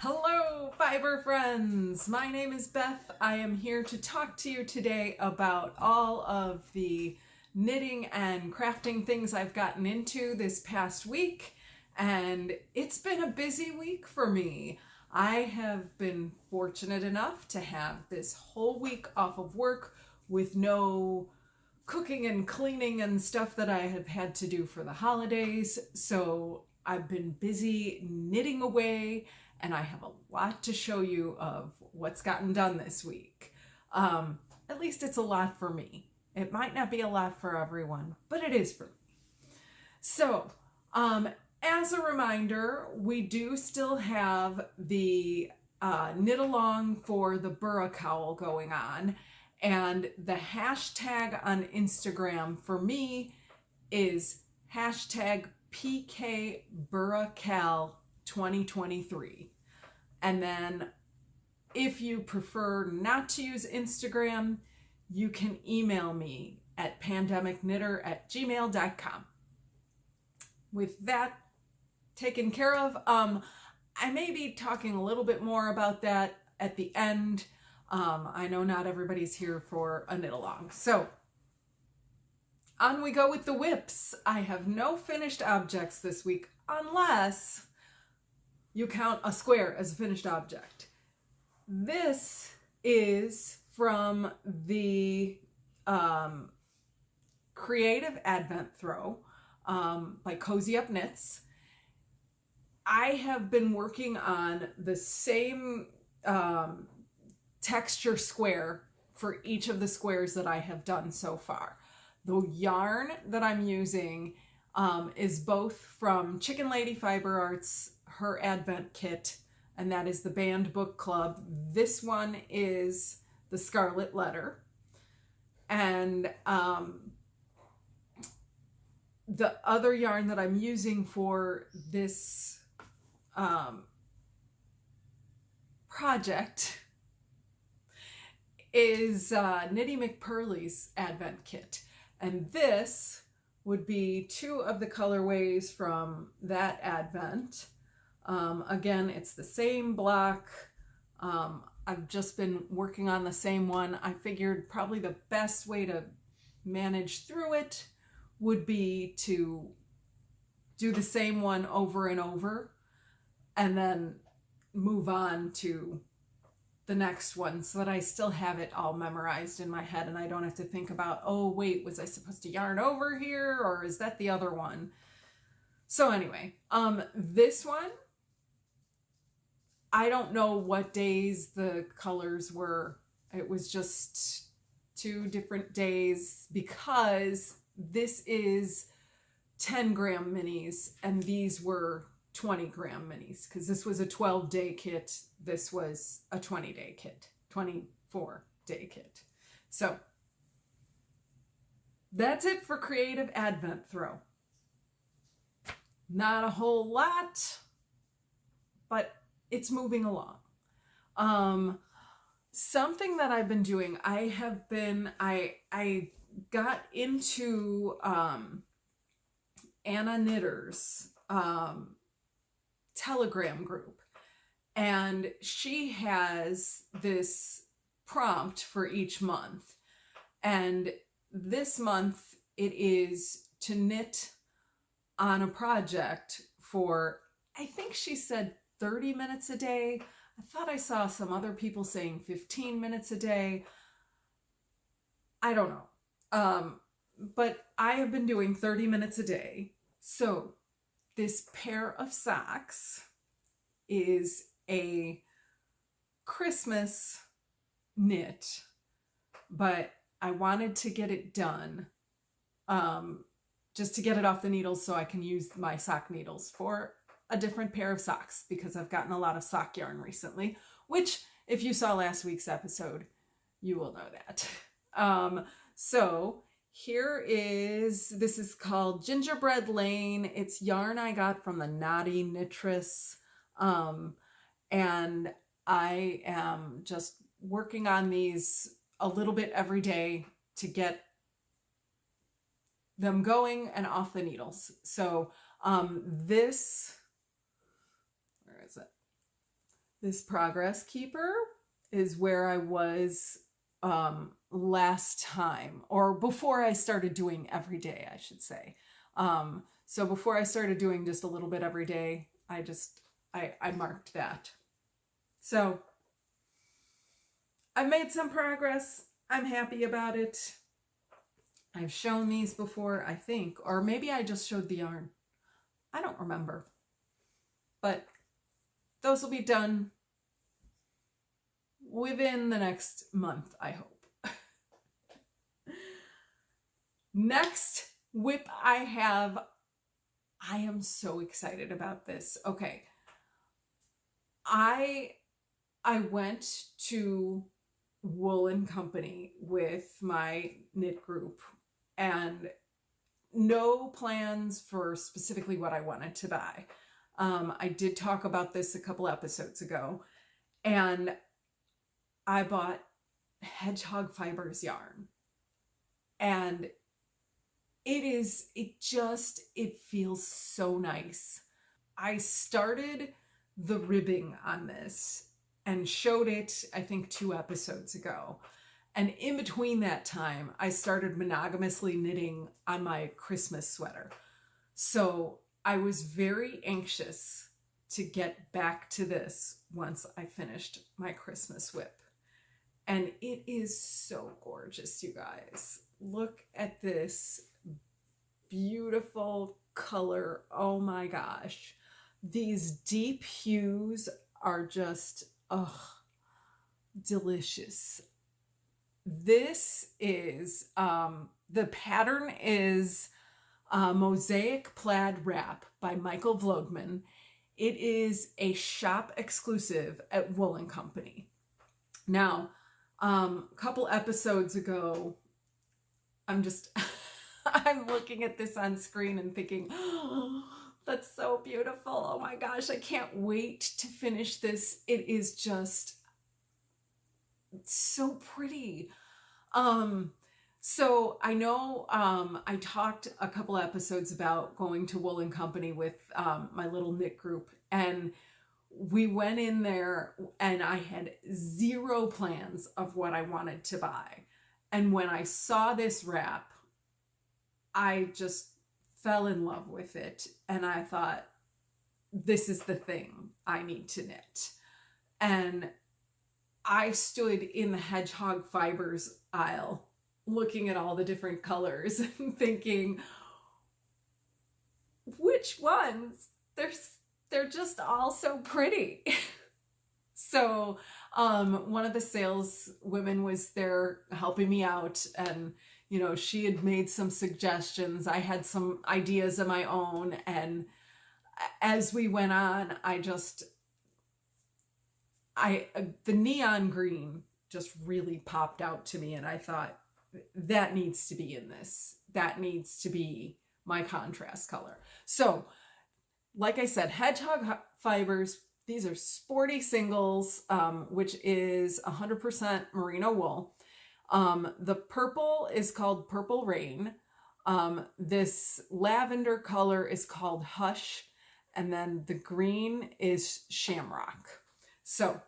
Hello, fiber friends! My name is Beth. I am here to talk to you today about all of the knitting and crafting things I've gotten into this past week, and it's been a busy week for me. I have been fortunate enough to have this whole week off of work with no cooking and cleaning and stuff that I have had to do for the holidays, so I've been busy knitting away, and I have a lot to show you of what's gotten done this week. At least it's a lot for me. It might not be a lot for everyone, but it is for me. So, as a reminder, we do still have the knit along for the Burra cowl going on, and the hashtag on Instagram for me is hashtag PKBurraCal2023. And then if you prefer not to use Instagram, you can email me at PandemicKnittr@gmail.com. With that taken care of, I may be talking a little bit more about that at the end. I know not everybody's here for a knit along. So on we go with the whips. I have no finished objects this week unless you count a square as a finished object. This is from the Creative Advent Throw by Cozy Up Knits. I have been working on the same texture square for each of the squares that I have done so far. The yarn that I'm using is both from Chicken Lady Fiber Arts, her Advent kit, and that is the Band Book Club. This one is the Scarlet Letter. And the other yarn that I'm using for this project is Knitty McPurly's Advent kit. And this would be two of the colorways from that Advent. Again, it's the same block. I've just been working on the same one. I figured probably the best way to manage through it would be to do the same one over and over and then move on to the next one so that I still have it all memorized in my head and I don't have to think about, oh wait, was I supposed to yarn over here or is that the other one? So anyway, this one, I don't know what days the colors were. It was just 2 different days because this is 10-gram minis and these were 20-gram minis because this was a 12-day kit. This was a 20-day kit, 24-day kit. So that's it for Creative Advent Throw. Not a whole lot, but it's moving along. Something that I've been doing, I got into Anna Knitter's Telegram group, and she has this prompt for each month, and this month it is to knit on a project for, I think she said 30 minutes a day. I thought I saw some other people saying 15 minutes a day. I don't know. But I have been doing 30 minutes a day. So this pair of socks is a Christmas knit, but I wanted to get it done just to get it off the needles so I can use my sock needles for a different pair of socks because I've gotten a lot of sock yarn recently, which if you saw last week's episode, you will know that. So this is called Gingerbread Lane. It's yarn I got from the Naughty Knittress. And I am just working on these a little bit every day to get them going and off the needles. So this This progress keeper is where I was last time, or before I started doing every day, I should say. So before I started doing just a little bit every day, I marked that. So I've made some progress. I'm happy about it. I've shown these before, I think, or maybe I just showed the yarn. I don't remember. But those will be done within the next month, I hope. Next whip I have, I am so excited about this. Okay. I went to Wallin Company with my knit group and no plans for specifically what I wanted to buy. I did talk about this a couple episodes ago, and I bought Hedgehog Fibers yarn, and it feels so nice. I started the ribbing on this and showed it, I think, 2 episodes ago. And in between that time, I started monogamously knitting on my Christmas sweater. So I was very anxious to get back to this once I finished my Christmas whip. And it is so gorgeous, you guys. Look at this beautiful color. Oh my gosh. These deep hues are just, delicious. This is, the pattern is Mosaic Plaid Wrap by Michael Vloedman. It is a shop exclusive at Wallin Company. Now, a couple episodes ago, I'm looking at this on screen and thinking, oh, that's so beautiful. Oh my gosh, I can't wait to finish this. It is just so pretty. So I know I talked a couple episodes about going to Wallin Company with my little knit group, and we went in there and I had 0 plans of what I wanted to buy. And when I saw this wrap, I just fell in love with it. And I thought, this is the thing I need to knit. And I stood in the Hedgehog Fibers aisle looking at all the different colors and thinking, which ones? They're just all so pretty. So one of the sales women was there helping me out, and you know, she had made some suggestions. I had some ideas of my own, and as we went on, the neon green just really popped out to me, and I thought, that needs to be in this. That needs to be my contrast color. So, like I said, Hedgehog Fibers, these are Sporty singles, which is 100% merino wool. The purple is called Purple Rain. This lavender color is called Hush. And then the green is Shamrock. So,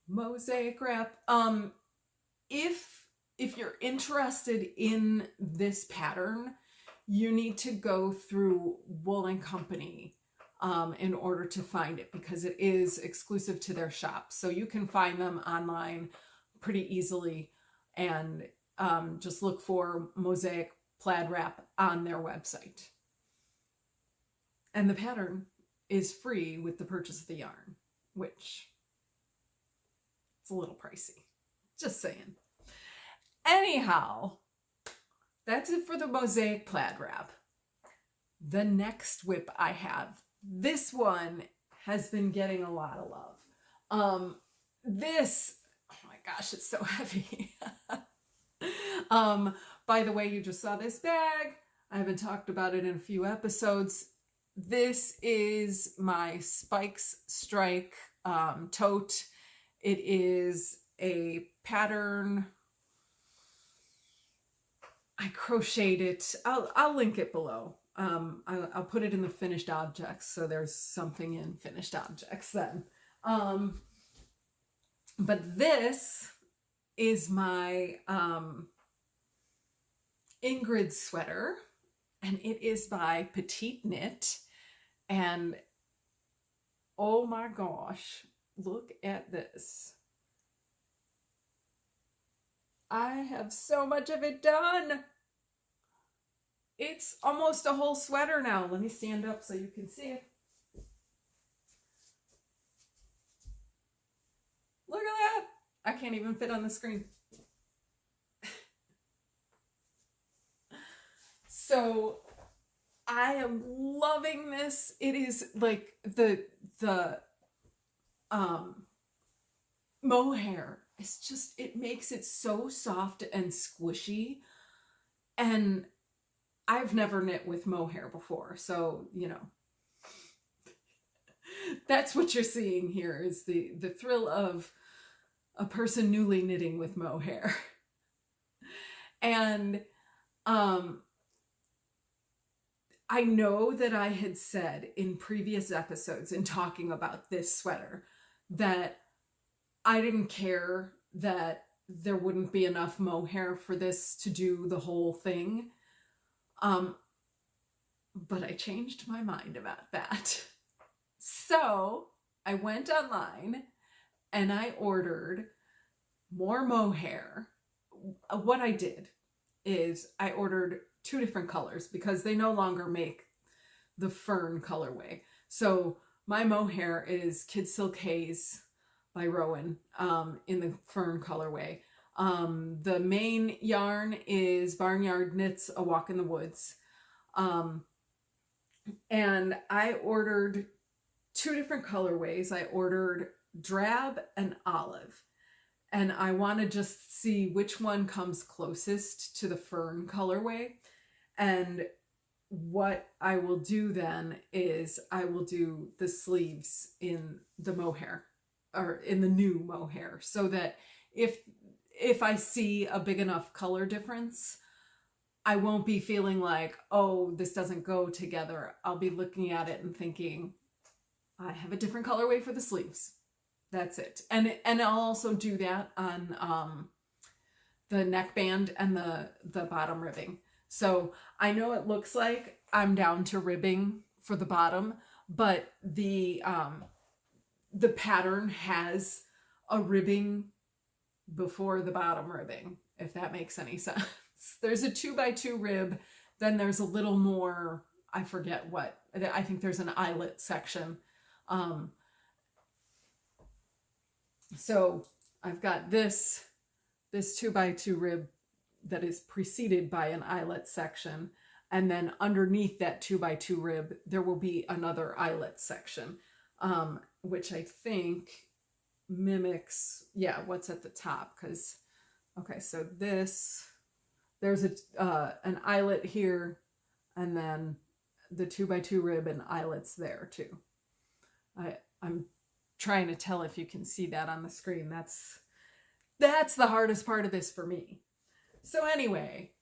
Mosaic Wrap. If you're interested in this pattern, you need to go through Wallin Company in order to find it, because it is exclusive to their shop. So you can find them online pretty easily, and just look for Mosaic Plaid Wrap on their website. And the pattern is free with the purchase of the yarn, which it's a little pricey. Just saying. Anyhow, that's it for the Mosaic Plaid Wrap. The next whip I have, this one has been getting a lot of love. This, oh my gosh, it's so heavy. By the way, you just saw this bag. I haven't talked about it in a few episodes. This is my Spikes Strike tote. It is a pattern. I crocheted it. I'll link it below. I'll put it in the finished objects, so there's something in finished objects then. But this is my Ingrid sweater, and it is by Petite Knit, and oh my gosh, look at this. I have so much of it done. It's almost a whole sweater now. Let me stand up so you can see it. Look at that. I can't even fit on the screen. So I am loving this. It is like the mohair. It's just, it makes it so soft and squishy. And I've never knit with mohair before, so, you know, that's what you're seeing here is the thrill of a person newly knitting with mohair. And I know that I had said in previous episodes in talking about this sweater that I didn't care that there wouldn't be enough mohair for this to do the whole thing. But I changed my mind about that. So I went online and I ordered more mohair. What I did is I ordered 2 different colors because they no longer make the fern colorway. So my mohair is Kid Silk Haze by Rowan in the fern colorway. The main yarn is Barnyard Knits A Walk in the Woods. And I ordered 2 different colorways. I ordered drab and olive. And I want to just see which one comes closest to the fern colorway. And what I will do then is I will do the sleeves in the mohair, or in the new mohair, so that if I see a big enough color difference, I won't be feeling like, oh, this doesn't go together. I'll be looking at it and thinking, I have a different colorway for the sleeves. That's it. And I'll also do that on the neckband and the bottom ribbing. So I know it looks like I'm down to ribbing for the bottom, but the pattern has a ribbing before the bottom ribbing, if that makes any sense. There's a 2x2 rib, then there's a little more, I forget what, I think there's an eyelet section. So I've got this 2x2 rib that is preceded by an eyelet section, and then underneath that 2x2 rib there will be another eyelet section, which I think mimics, yeah, what's at the top. Because okay, so there's an eyelet here, and then the 2x2 rib and eyelets there too. I'm trying to tell if you can see that on the screen. That's the hardest part of this for me. So anyway,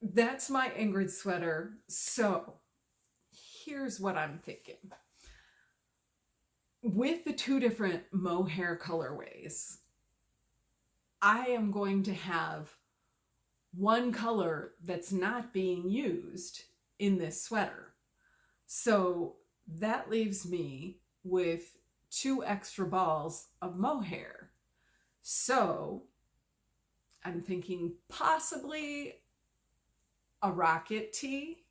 that's my Ingrid sweater. So here's what I'm thinking. With the 2 different mohair colorways, I am going to have one color that's not being used in this sweater. So that leaves me with 2 extra balls of mohair. So I'm thinking possibly a rocket tee.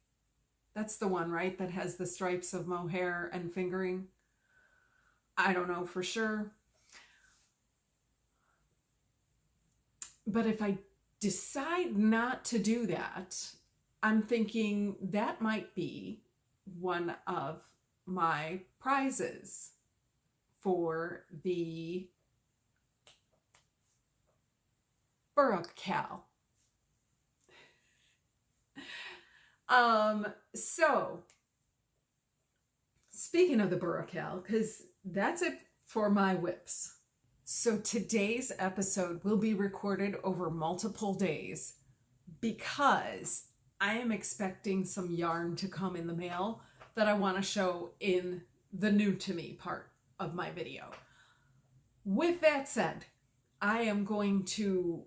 That's the one, right? That has the stripes of mohair and fingering. I don't know for sure. But if I decide not to do that, I'm thinking that might be one of my prizes for the Burra Cowl. So speaking of the Burra Cowl, because that's it for my whips. So today's episode will be recorded over multiple days because I am expecting some yarn to come in the mail that I want to show in the new to me part of my video. With that said, I am going to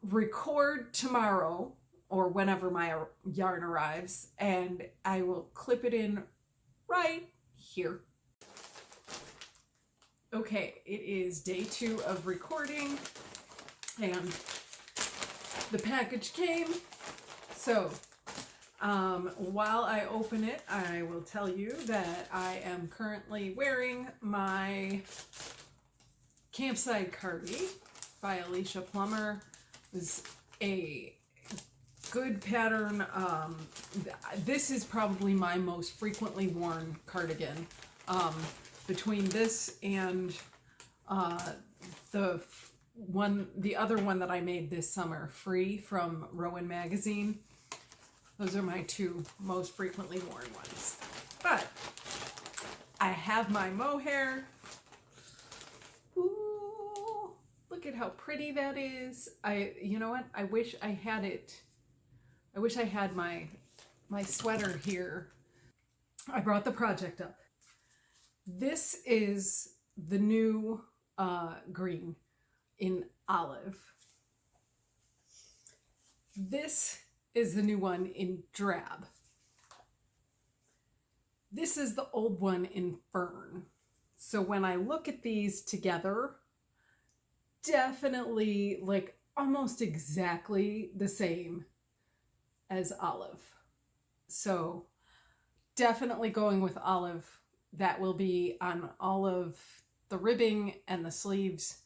record tomorrow or whenever my yarn arrives, and I will clip it in right here. Okay, it is day 2 of recording and the package came. So while I open it, I will tell you that I am currently wearing my Campsite Cardi by Alicia Plummer. It was a good pattern. This is probably my most frequently worn cardigan. Between this and the other one that I made this summer, Free, from Rowan Magazine. Those are my 2 most frequently worn ones. But I have my mohair. Ooh, look at how pretty that is. You know what? I wish I had it. I wish I had my sweater here. I brought the project up. This is the new green in olive. This is the new one in drab. This is the old one in fern. So when I look at these together, definitely like almost exactly the same as olive. So definitely going with olive. That will be on all of the ribbing and the sleeves,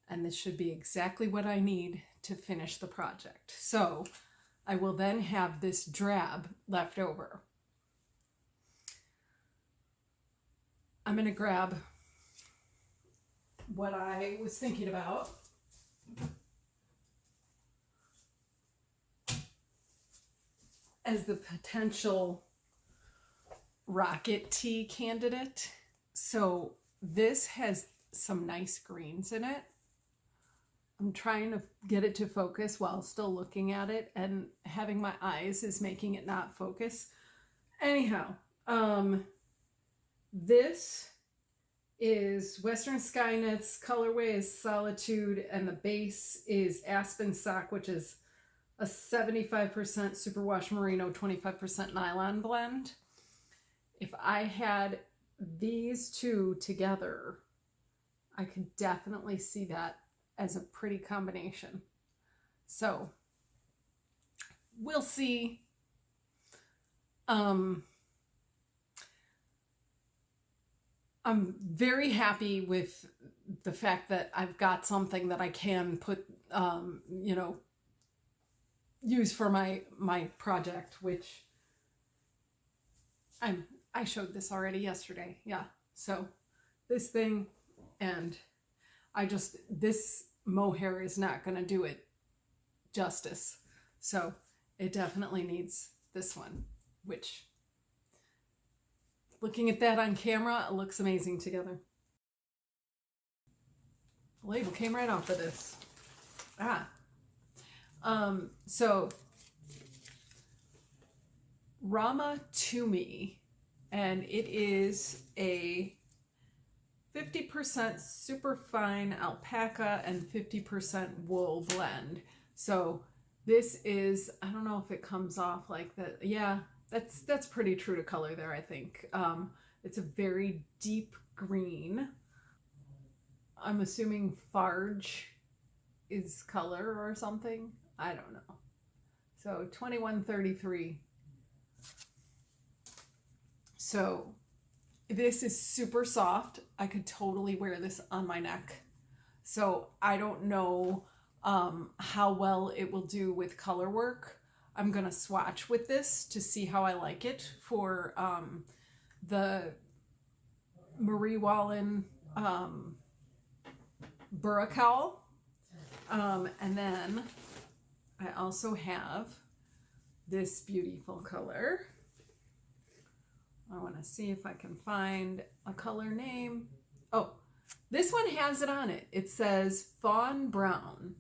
and this should be exactly what I need to finish the project. So I will then have this drab left over. I'm going to grab what I was thinking about. As the potential rocket tee candidate. So this has some nice greens in it. I'm trying to get it to focus while still looking at it, and having my eyes is making it not focus. Anyhow, this is Western Sky Knits, colorway is Solitude, and the base is Aspen Sock, which is a 75% superwash merino, 25% nylon blend. If I had these 2 together, I could definitely see that as a pretty combination. So we'll see. I'm very happy with the fact that I've got something that I can put, you know, use for my project, which I showed this already yesterday. Yeah. So this thing, and this mohair is not going to do it justice. So it definitely needs this one, which, looking at that on camera, it looks amazing together. The label came right off of this. So Rama to me, and it is a 50% superfine alpaca and 50% wool blend. So this is, I don't know if it comes off like that. Yeah, that's pretty true to color there, I think. It's a very deep green. I'm assuming Farge is color or something. I don't know. So 2133. So this is super soft. I could totally wear this on my neck. So I don't know how well it will do with color work. I'm gonna swatch with this to see how I like it for the Marie Wallin Burra Cowl. And then I also have this beautiful color. I want to see if I can find a color name. Oh, this one has it on it. It says Fawn Brown.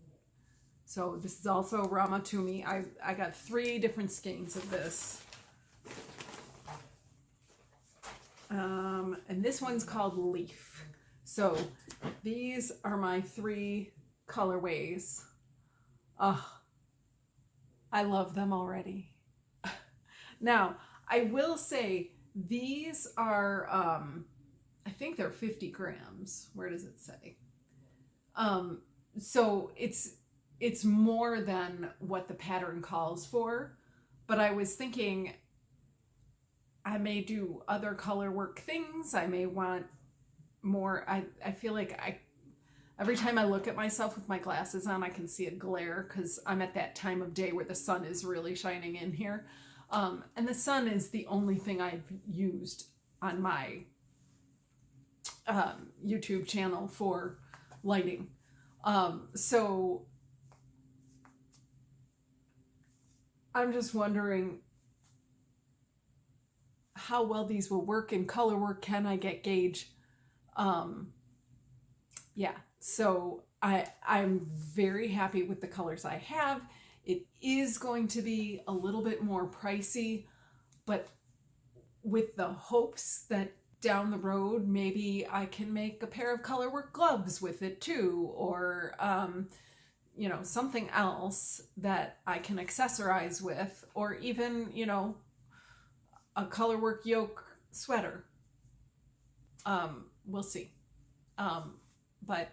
So this is also Rama Tumi. I got 3 different skeins of this. And this one's called Leaf. So these are my 3 colorways. I love them already. Now, I will say these are, I think they're 50 grams. Where does it say? So it's more than what the pattern calls for, but I was thinking I may do other color work things. I may want more. I feel like every time I look at myself with my glasses on, I can see a glare because I'm at that time of day where the sun is really shining in here. And the sun is the only thing I've used on my YouTube channel for lighting. So I'm just wondering how well these will work in color work. Can I get gauge? Yeah, so I'm very happy with the colors I have. It is going to be a little bit more pricey, but with the hopes that down the road maybe I can make a pair of color work gloves with it too, or you know, something else that I can accessorize with, or even, you know, a color work yoke sweater. We'll see. But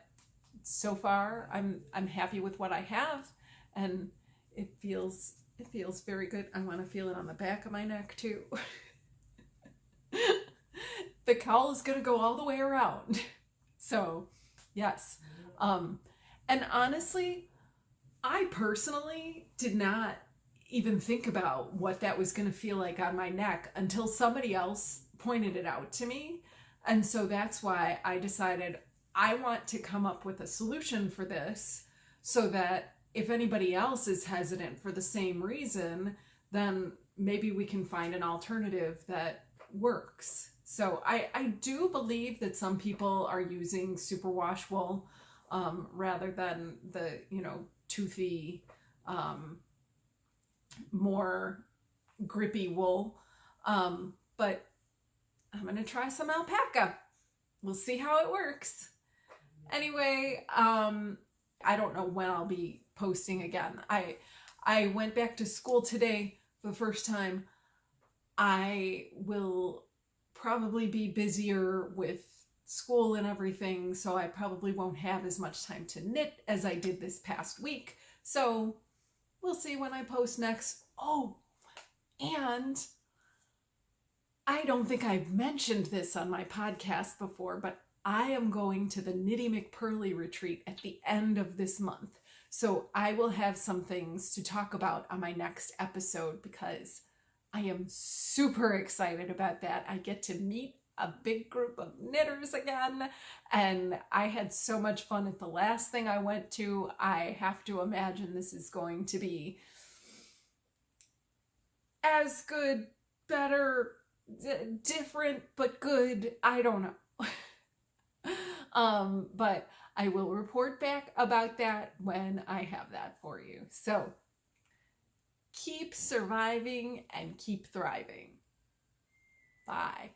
so far I'm happy with what I have, and it feels very good. I want to feel it on the back of my neck too. The cowl is going to go all the way around. So yes. And honestly, I personally did not even think about what that was going to feel like on my neck until somebody else pointed it out to me. And so that's why I decided I want to come up with a solution for this, so that if anybody else is hesitant for the same reason, then maybe we can find an alternative that works. So I do believe that some people are using superwash wool rather than the, you know, toothy, more grippy wool. But I'm going to try some alpaca. We'll see how it works. Anyway, I don't know when I'll be posting again. I went back to school today for the first time. I will probably be busier with school and everything, so I probably won't have as much time to knit as I did this past week. So we'll see when I post next. Oh, and I don't think I've mentioned this on my podcast before, but I am going to the Knitty McPurly retreat at the end of this month. So I will have some things to talk about on my next episode, because I am super excited about that. I get to meet a big group of knitters again, and I had so much fun at the last thing I went to. I have to imagine this is going to be as good, better, different, but good. I don't know. But I will report back about that when I have that for you. So keep surviving and keep thriving. Bye.